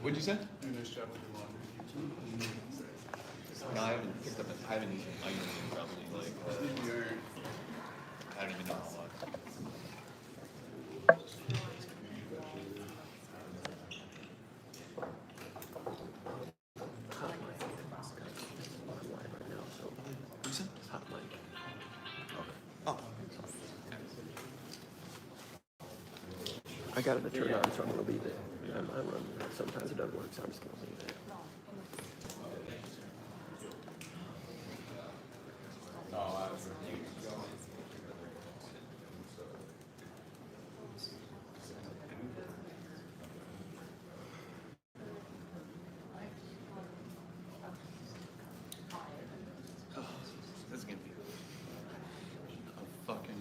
What'd you say? Nice job with your laundry. No, I haven't picked up. I haven't even ironed in probably like. I don't even know how long. I got it to turn on, so I'm going to leave it. I run. Sometimes it doesn't work, so I'm just going to leave it. This is gonna be a fucking.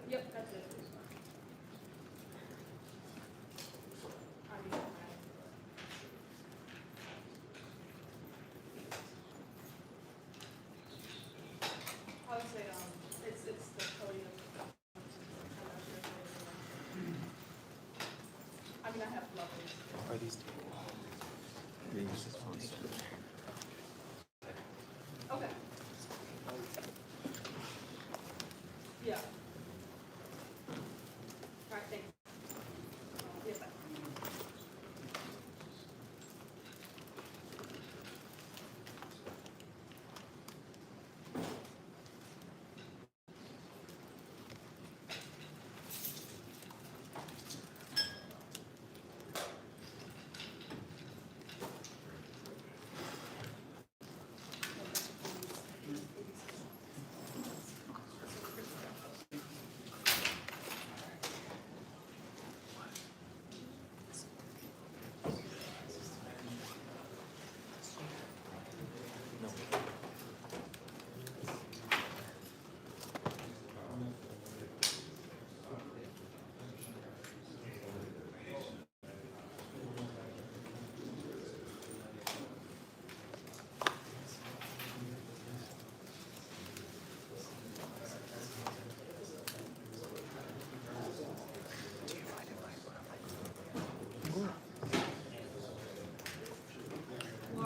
Yep, that's it. I would say, it's the Cody. I mean, I have lovely. Are these two? Okay. Yeah. All right, thanks. Yeah, bye.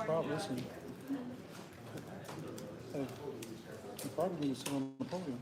Probably listen. Hey, you probably need to sit on the podium.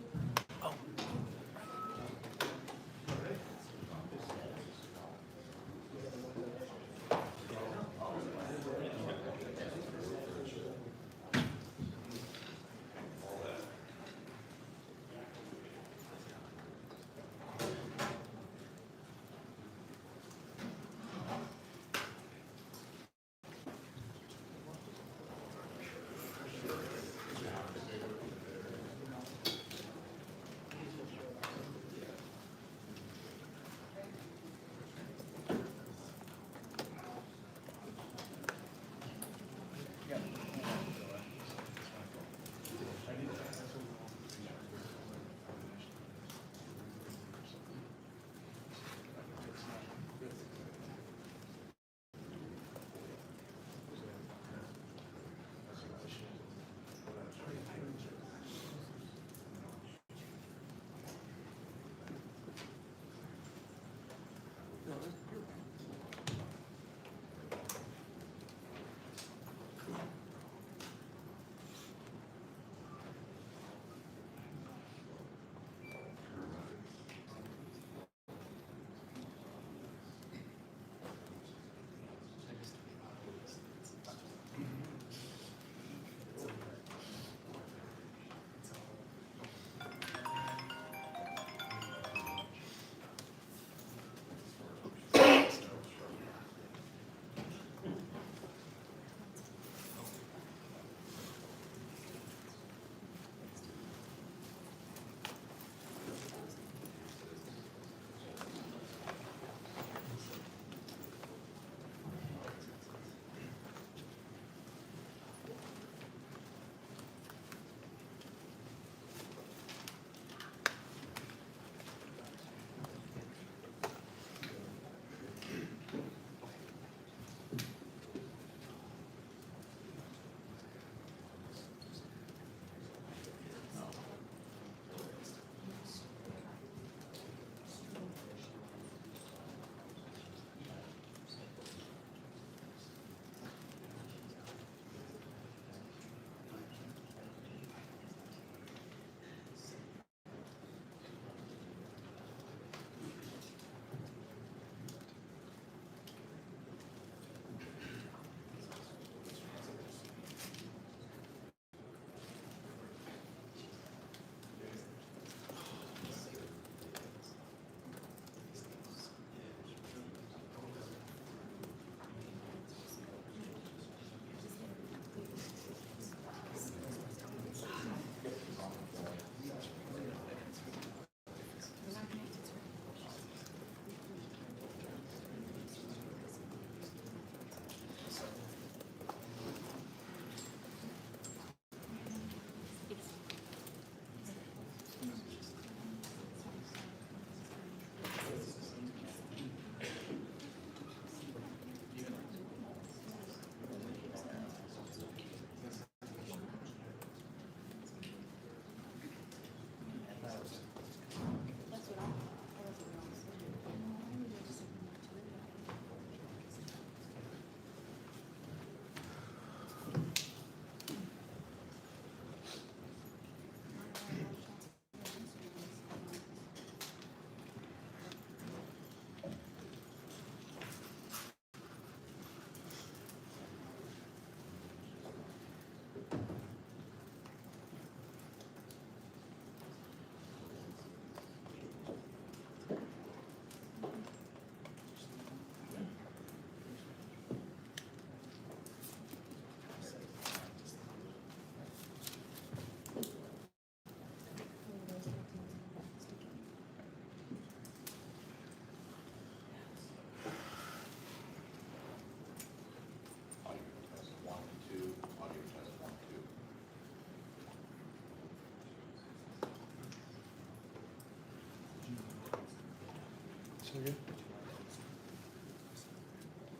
Okay.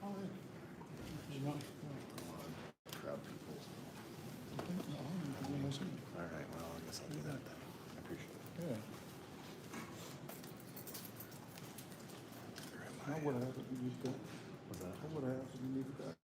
Oh, yeah. You want- Crowd people. okay, no, you can listen. All right, well, I guess I'll do that then. I appreciate it. Yeah. I would have if you needed that. What's that? I would have if you needed that.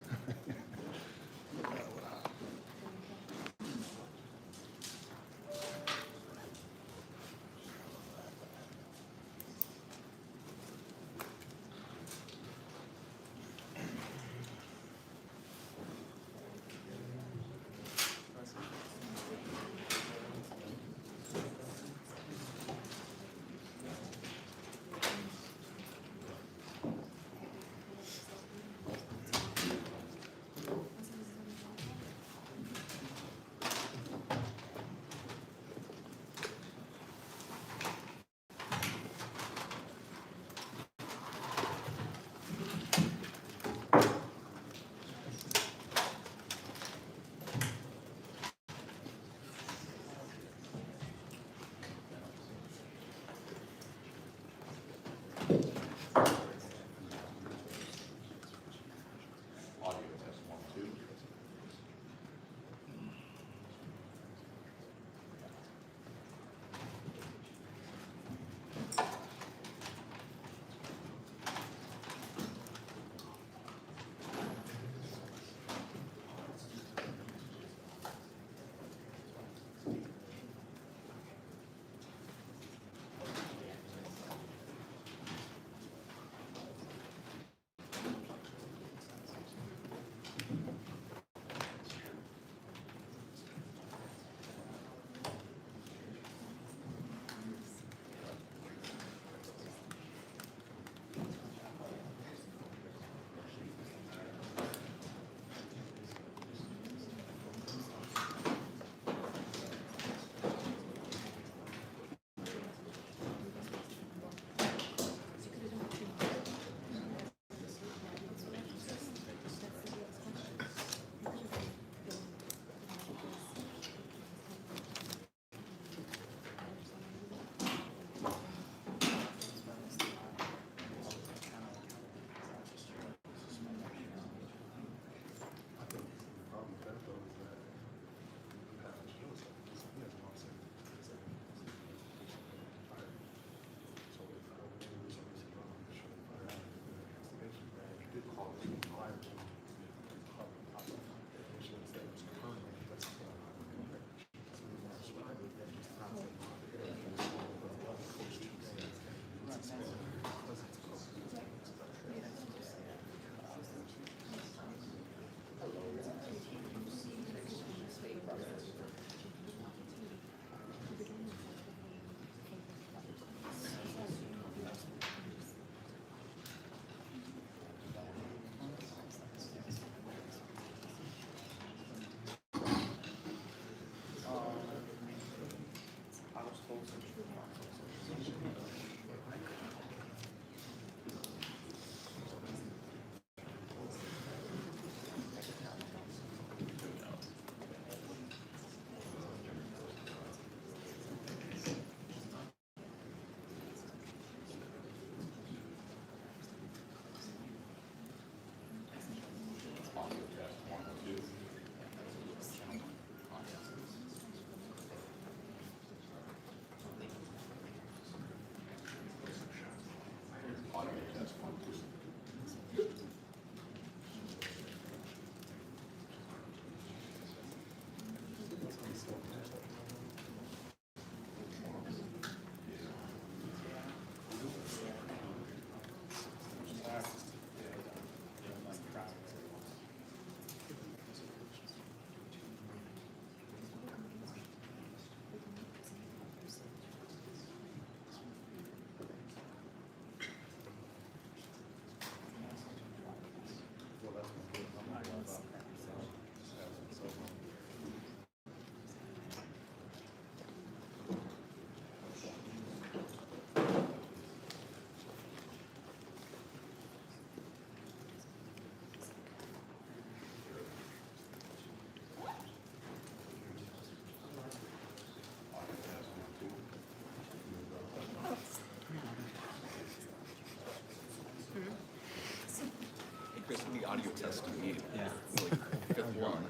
audio test to me. Yeah. It's like fifth one.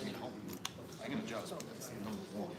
I mean, I can adjust, but that's number one.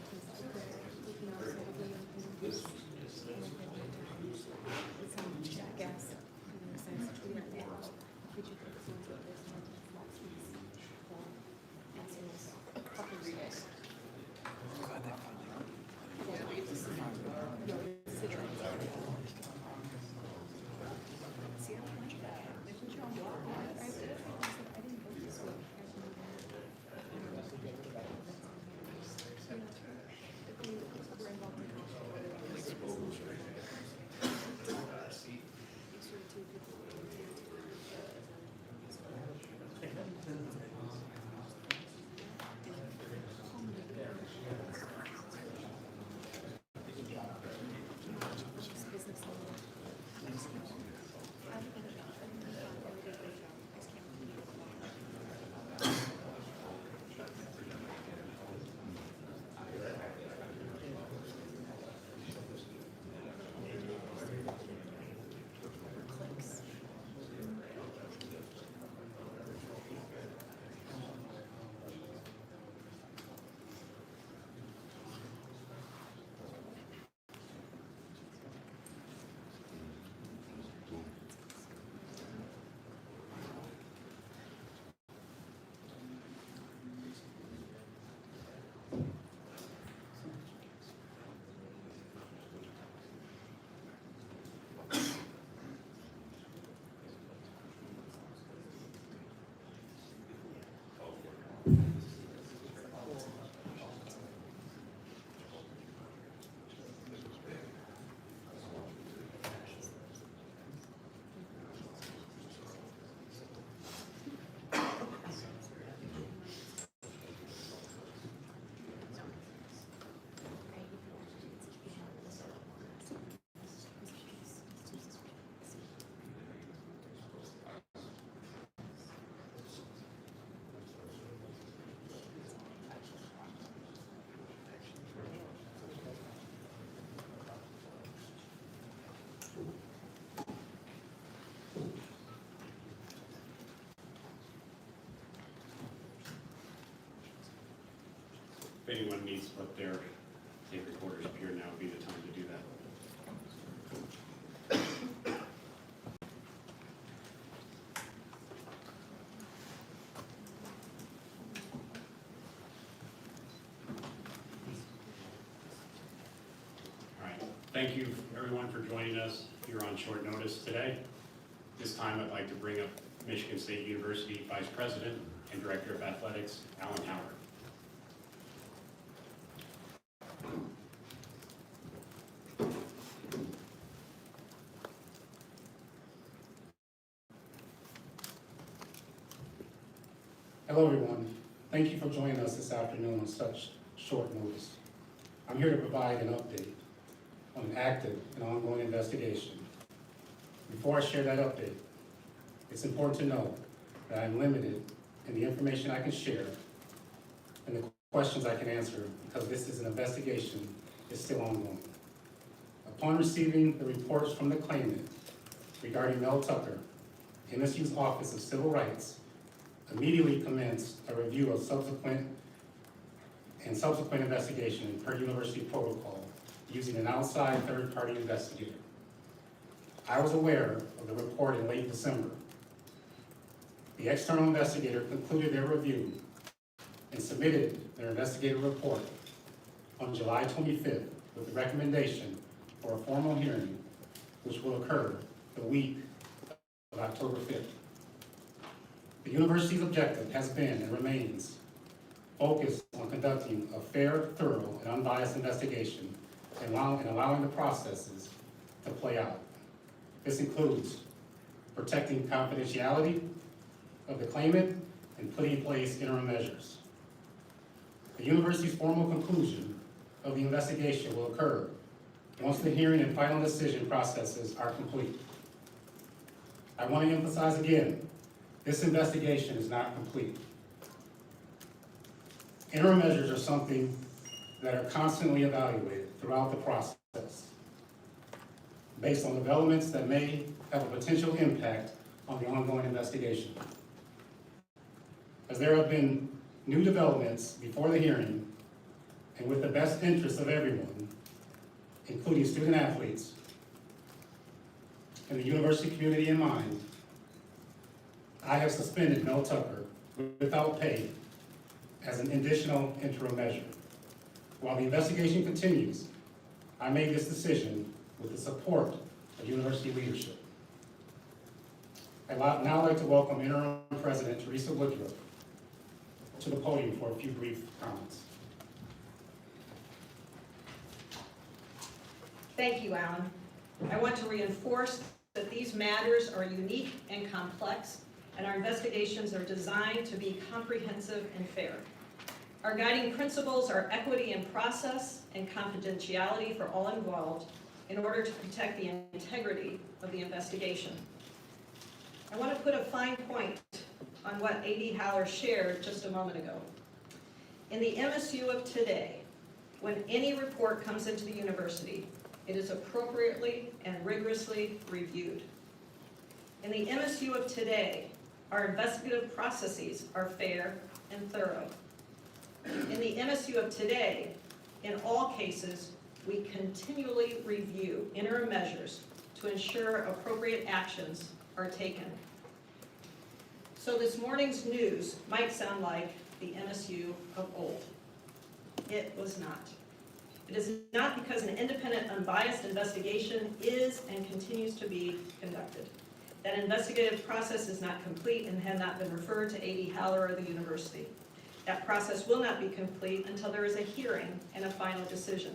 If anyone needs to let their tape recorders appear, now would be the time to do that. All right, thank you everyone for joining us here on short notice today. This time I'd like to bring up Michigan State University Vice President and Director of Athletics, Alan Howard. Hello, everyone. Thank you for joining us this afternoon on such short notice. I'm here to provide an update on an active and ongoing investigation. Before I share that update, it's important to know that I'm limited in the information I can share and the questions I can answer because this is an investigation that's still ongoing. Upon receiving the reports from the claimant regarding Mel Tucker, MSU's Office of Civil Rights immediately commenced a review of subsequent investigation per university protocol using an outside third-party investigator. I was aware of the report in late December. The external investigator concluded their review and submitted their investigative report on July 25th with the recommendation for a formal hearing, which will occur the week of October 5th. The university's objective has been and remains focused on conducting a fair, thorough, and unbiased investigation and allowing the processes to play out. This includes protecting confidentiality of the claimant and putting in place interim measures. The university's formal conclusion of the investigation will occur once the hearing and final decision processes are complete. I want to emphasize again This investigation is not complete. Interim measures are something that are constantly evaluated throughout the process based on developments that may have a potential impact on the ongoing investigation. As there have been new developments before the hearing and with the best interest of everyone, including student athletes and the university community in mind, I have suspended Mel Tucker without pay as an additional interim measure. While the investigation continues, I made this decision with the support of university leadership. I'd now like to welcome Interim President Teresa Woodruff to the podium for a few brief comments. Thank you, Alan. I want to reinforce that these matters are unique and complex, and our investigations are designed to be comprehensive and fair. Our guiding principles are equity in process and confidentiality for all involved in order to protect the integrity of the investigation. I want to put a fine point on what A.D. Haller shared just a moment ago. In the MSU of today, when any report comes into the university, it is appropriately and rigorously reviewed. In the MSU of today, our investigative processes are fair and thorough. In the MSU of today, in all cases, we continually review interim measures to ensure appropriate actions are taken. So this morning's news might sound like the MSU of old. It was not. It is not, because an independent, unbiased investigation is and continues to be conducted. That investigative process is not complete and had not been referred to A.D. Haller or the university. That process will not be complete until there is a hearing and a final decision.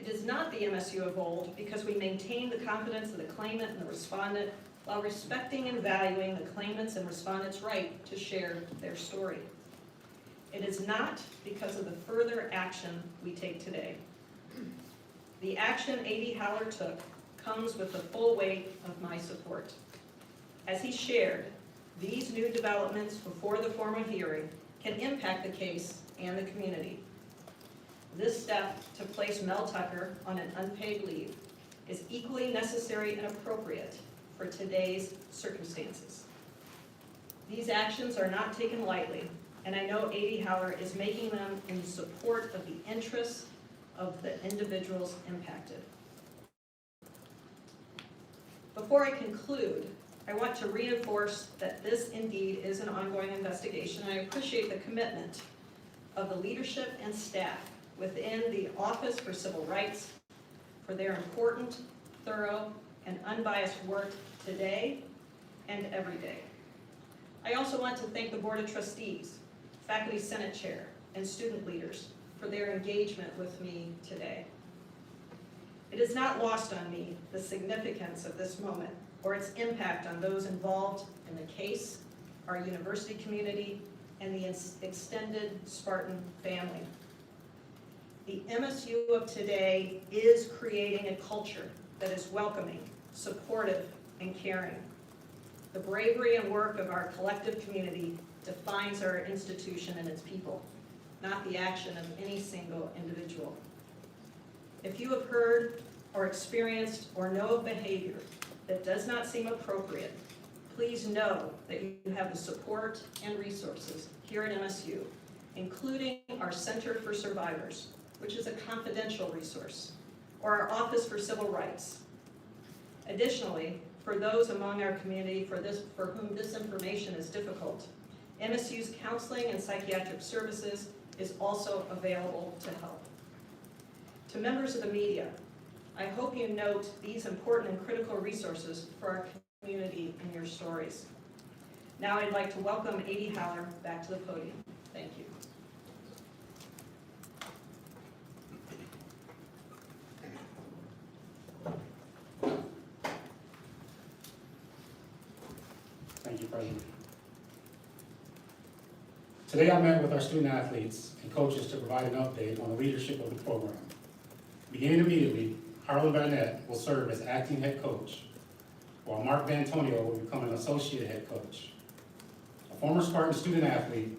It is not the MSU of old because we maintain the confidence of the claimant and the respondent while respecting and valuing the claimant's and respondent's right to share their story. It is not because of the further action we take today. The action A.D. Haller took comes with the full weight of my support. As he shared, these new developments before the formal hearing can impact the case and the community. This step to place Mel Tucker on an unpaid leave is equally necessary and appropriate for today's circumstances. These actions are not taken lightly, and I know A.D. Haller is making them in support of the interests of the individuals impacted. Before I conclude, I want to reinforce that this indeed is an ongoing investigation. I appreciate the commitment of the leadership and staff within the Office for Civil Rights for their important, thorough, and unbiased work today and every day. I also want to thank the Board of Trustees, Faculty Senate Chair, and student leaders for their engagement with me today. It is not lost on me the significance of this moment or its impact on those involved in the case, our university community, and the extended Spartan family. The MSU of today is creating a culture that is welcoming, supportive, and caring. The bravery and work of our collective community defines our institution and its people, not the action of any single individual. If you have heard or experienced or know of behavior that does not seem appropriate, please know that you have the support and resources here at MSU, including our Center for Survivors, which is a confidential resource, or our Office for Civil Rights. Additionally, for those among our community for whom this information is difficult, MSU's counseling and psychiatric services is also available to help. To members of the media, I hope you note these important and critical resources for our community in your stories. Now I'd like to welcome A.D. Haller back to the podium. Thank you. Thank you, President. Today I met with our student athletes and coaches to provide an update on the leadership of the program. Beginning immediately, Harlon Barnett will serve as acting head coach, while Mark D'Antonio will become an associate head coach. former Spartan student athlete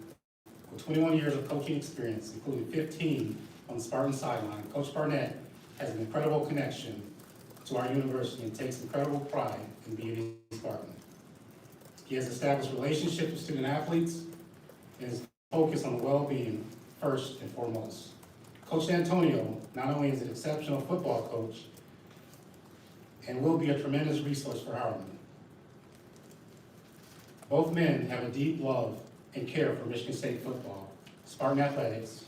with 21 years of coaching experience, including 15 on the Spartan sideline, Coach Barnett has an incredible connection to our university and takes incredible pride in being a Spartan. He has established relationships with student athletes and is focused on the well-being first and foremost. Coach D'Antonio not only is an exceptional football coach and will be a tremendous resource for Harlon. Both men have a deep love and care for Michigan State football, Spartan athletics,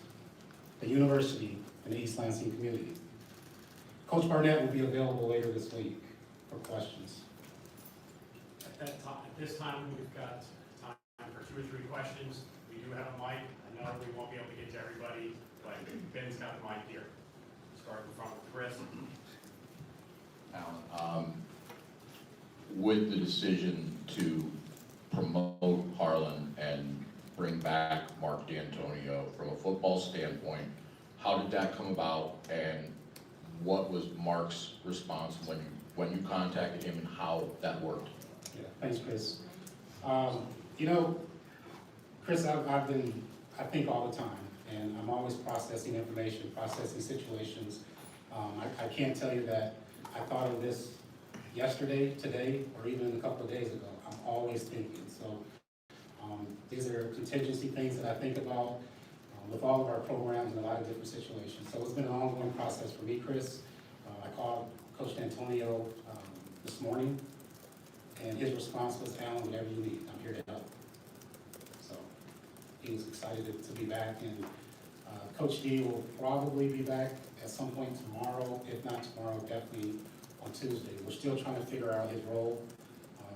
the university, and the East Lansing community. Coach Barnett will be available later this week for questions. At this time, we've got time for 2 or 3 questions. We do have a mic. I know we won't be able to get to everybody, but Ben's got the mic here. Start in front with Chris. Alan, with the decision to promote Harlon and bring back Mark D'Antonio from a football standpoint, how did that come about, and what was Mark's response when you contacted him, and how that worked? Yeah, thanks, Chris. You know, Chris, I think all the time, and I'm always processing information, processing situations. I can't tell you that I thought of this yesterday, today, or even a couple of days ago. I'm always thinking. So these are contingency things that I think about with all of our programs in a lot of different situations. So it's been an ongoing process for me, Chris. I called Coach D'Antonio this morning, and his response was, Alan, whatever you need, I'm here to help. So he was excited to be back, and Coach D will probably be back at some point tomorrow. If not tomorrow, definitely on Tuesday. We're still trying to figure out his role,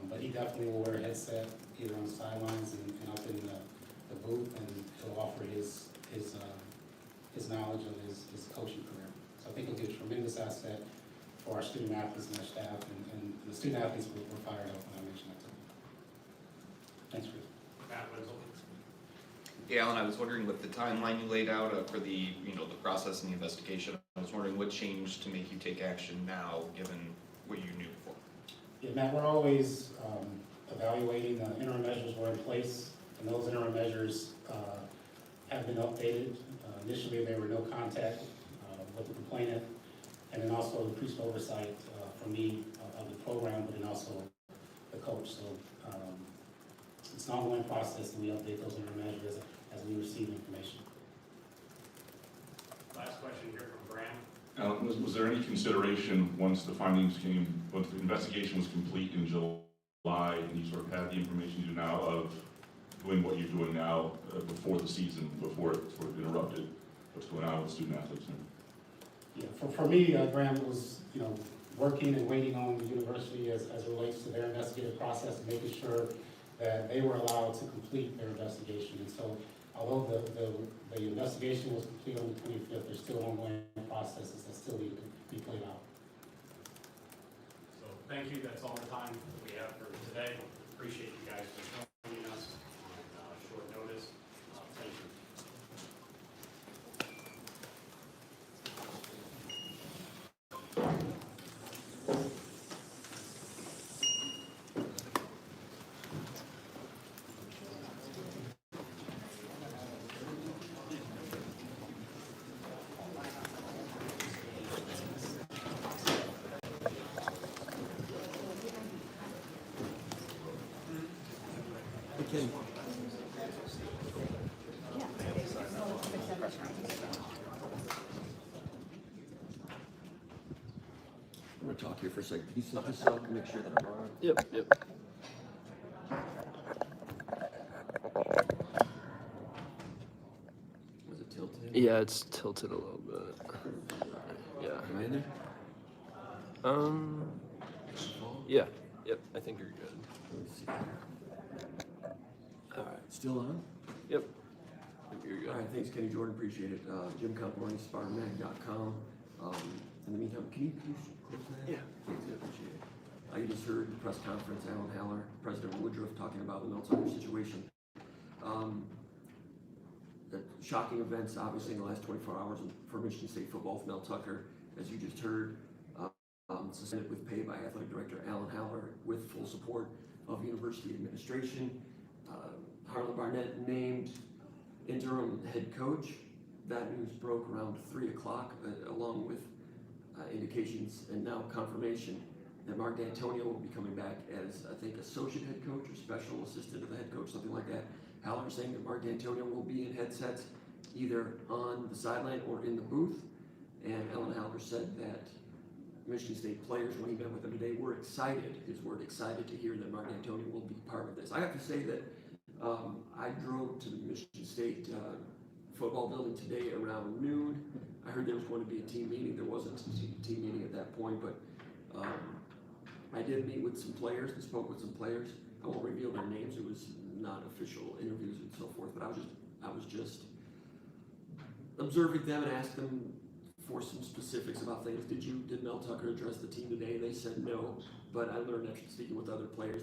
but he definitely will wear a headset either on the sidelines and up in the booth, and he'll offer his knowledge of his coaching career. So I think it'll be a tremendous asset for our student athletes and our staff, and the student athletes were fired up when I mentioned that to them. Thanks, Chris. Matt Wenzel. Yeah, Alan, I was wondering with the timeline you laid out for the process and the investigation, I was wondering what changed to make you take action now, given what you knew before? Yeah, Matt, we're always evaluating. Interim measures were in place, and those interim measures have been updated. Initially, there were no contact with the complainant, and then also increased oversight from me of the program, but then also the coach. So it's an ongoing process, and we update those interim measures as we receive information. Last question here from Graham. Was there any consideration once the investigation was complete in July, and you sort of had the information you do now of doing what you're doing now before the season, before it sort of interrupted what's going on with student athletes? Yeah, for me, Graham, it was working and waiting on the university as it relates to their investigative process and making sure that they were allowed to complete their investigation. And so, although the investigation was complete on the 25th, there's still ongoing processes that still need to be played out. So thank you. That's all the time we have for today. Appreciate you guys for joining us on short notice. Thank you. I'm gonna talk here for a second. Can you set this up and make sure that I'm on? Yep. Was it tilted? Yeah, it's tilted a little bit. Yeah. Am I in there? Yeah. Yep, I think you're good. Let me see. All right. Still on? Yep. I think you're good. All right, thanks, Kenny Jordan. Appreciate it. Jim Comporni, SpartanMag.com. In the meantime, can you close that? Yeah. Thanks, I appreciate it. You just heard the press conference, Alan Haller, President Woodruff talking about the Mel Tucker situation. The shocking events, obviously, in the last 24 hours for Michigan State football with Mel Tucker, as you just heard, suspended with pay by Athletic Director Alan Haller with full support of university administration. Harlon Barnett named interim head coach. That news broke around 3 o'clock, along with indications and now confirmation that Mark D'Antonio will be coming back as, I think, associate head coach or special assistant to the head coach, something like that. Haller saying that Mark D'Antonio will be in headsets either on the sideline or in the booth. And Ellen Haller said that Michigan State players, when he met with them today, were excited, his word, excited to hear that Mark D'Antonio will be part of this. I have to say that I drove to the Michigan State football building today around noon. I heard there was going to be a team meeting. There wasn't a team meeting at that point, but I did meet with some players and spoke with some players. I won't reveal their names. It was not official interviews and so forth, but I was just observing them and asked them for some specifics about things. Did Mel Tucker address the team today? They said no, but I learned after speaking with other players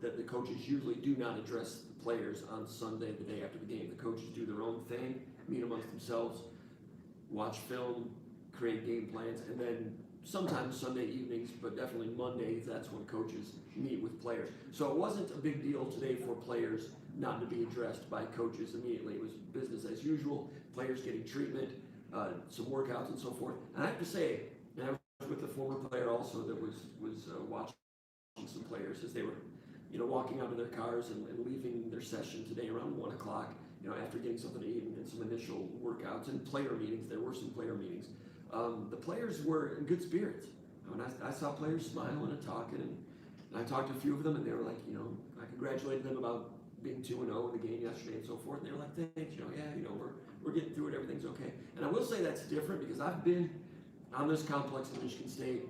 that the coaches usually do not address the players on Sunday, the day after the game. The coaches do their own thing, meet amongst themselves, watch film, create game plans, and then sometimes Sunday evenings, but definitely Mondays, that's when coaches meet with players. So it wasn't a big deal today for players not to be addressed by coaches immediately. It was business as usual, players getting treatment, some workouts and so forth. And I have to say, and I was with a former player also that was watching some players as they were, walking out of their cars and leaving their session today around 1 o'clock, after getting something to eat and some initial workouts and player meetings. There were some player meetings. The players were in good spirits. I saw players smiling and talking, and I talked to a few of them, and they were like, I congratulated them about being 2-0 in the game yesterday and so forth. And they were like, thanks, we're getting through it, everything's okay. And I will say that's different because I've been on this complex in Michigan State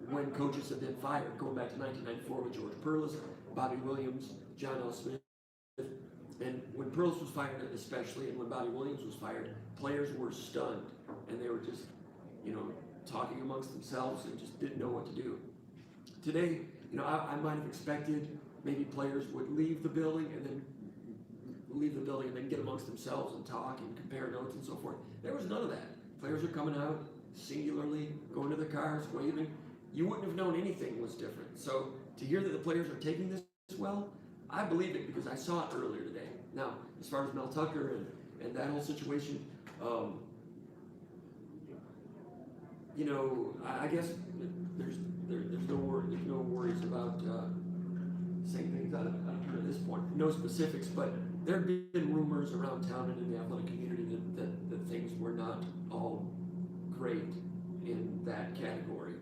when coaches have been fired, going back to 1994 with George Perlis, Bobby Williams, John L. Smith. And when Perlis was fired especially, and when Bobby Williams was fired, players were stunned, and they were just, talking amongst themselves and just didn't know what to do. Today, I might have expected maybe players would leave the building and then get amongst themselves and talk and compare notes and so forth. There was none of that. Players are coming out singularly, going to their cars, waving. You wouldn't have known anything was different. So to hear that the players are taking this well, I believe it because I saw it earlier today. Now, as far as Mel Tucker and that whole situation, I guess there's no worries about saying things out of turn at this point. No specifics, but there have been rumors around town and in the athletic community that things were not all great in that category.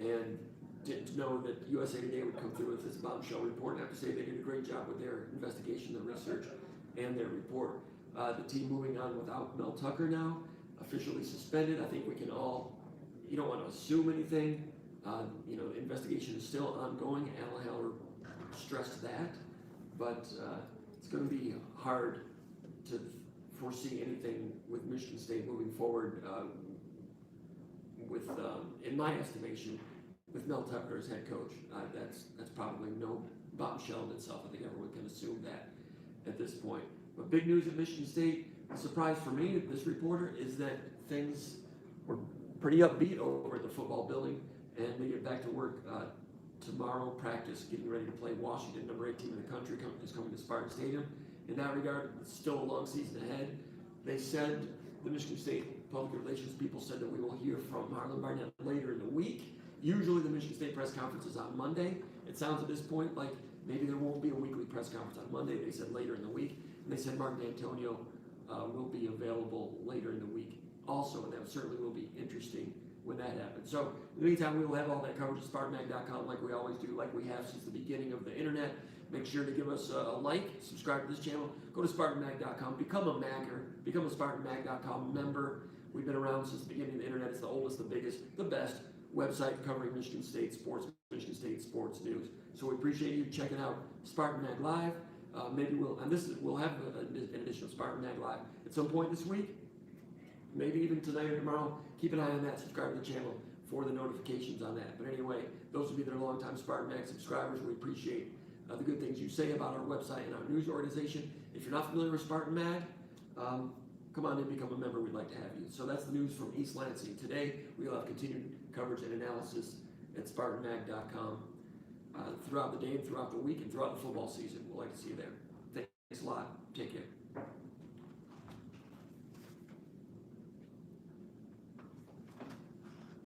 And to know that USA Today would come through with this bombshell report, and I have to say they did a great job with their investigation, their research, and their report. The team moving on without Mel Tucker now, officially suspended. I think we can all, you don't want to assume anything. The investigation is still ongoing. Alan Haller stressed that, but it's going to be hard to foresee anything with Michigan State moving forward with, in my estimation, with Mel Tucker as head coach. That's probably no bombshell in itself. I think everyone can assume that at this point. But big news at Michigan State, the surprise for me, this reporter, is that things were pretty upbeat over at the football building, and they get back to work tomorrow, practice, getting ready to play Washington, number 18 in the country, is coming to Spartan Stadium. In that regard, it's still a long season ahead. They said, the Michigan State public relations people said that we will hear from Harlon Barnett later in the week. Usually the Michigan State press conference is on Monday. It sounds at this point like maybe there won't be a weekly press conference on Monday. They said later in the week. And they said Mark D'Antonio will be available later in the week also, and that certainly will be interesting when that happens. So in the meantime, we will have all that coverage at SpartanMag.com like we always do, like we have since the beginning of the internet. Make sure to give us a like, subscribe to this channel, go to SpartanMag.com, become a Magger, become a SpartanMag.com member. We've been around since the beginning of the internet. It's the oldest, the biggest, the best website covering Michigan State sports, Michigan State sports news. So we appreciate you checking out Spartan Mag Live. Maybe we'll have an additional Spartan Mag Live at some point this week. Maybe even tonight or tomorrow. Keep an eye on that. Subscribe to the channel for the notifications on that. But anyway, those of you that are longtime Spartan Mag subscribers, we appreciate the good things you say about our website and our news organization. If you're not familiar with Spartan Mag, come on in, become a member. We'd like to have you. So that's the news from East Lansing. Today, we'll have continued coverage and analysis at SpartanMag.com throughout the day and throughout the week and throughout the football season. We'd like to see you there. Thanks a lot. slot ticket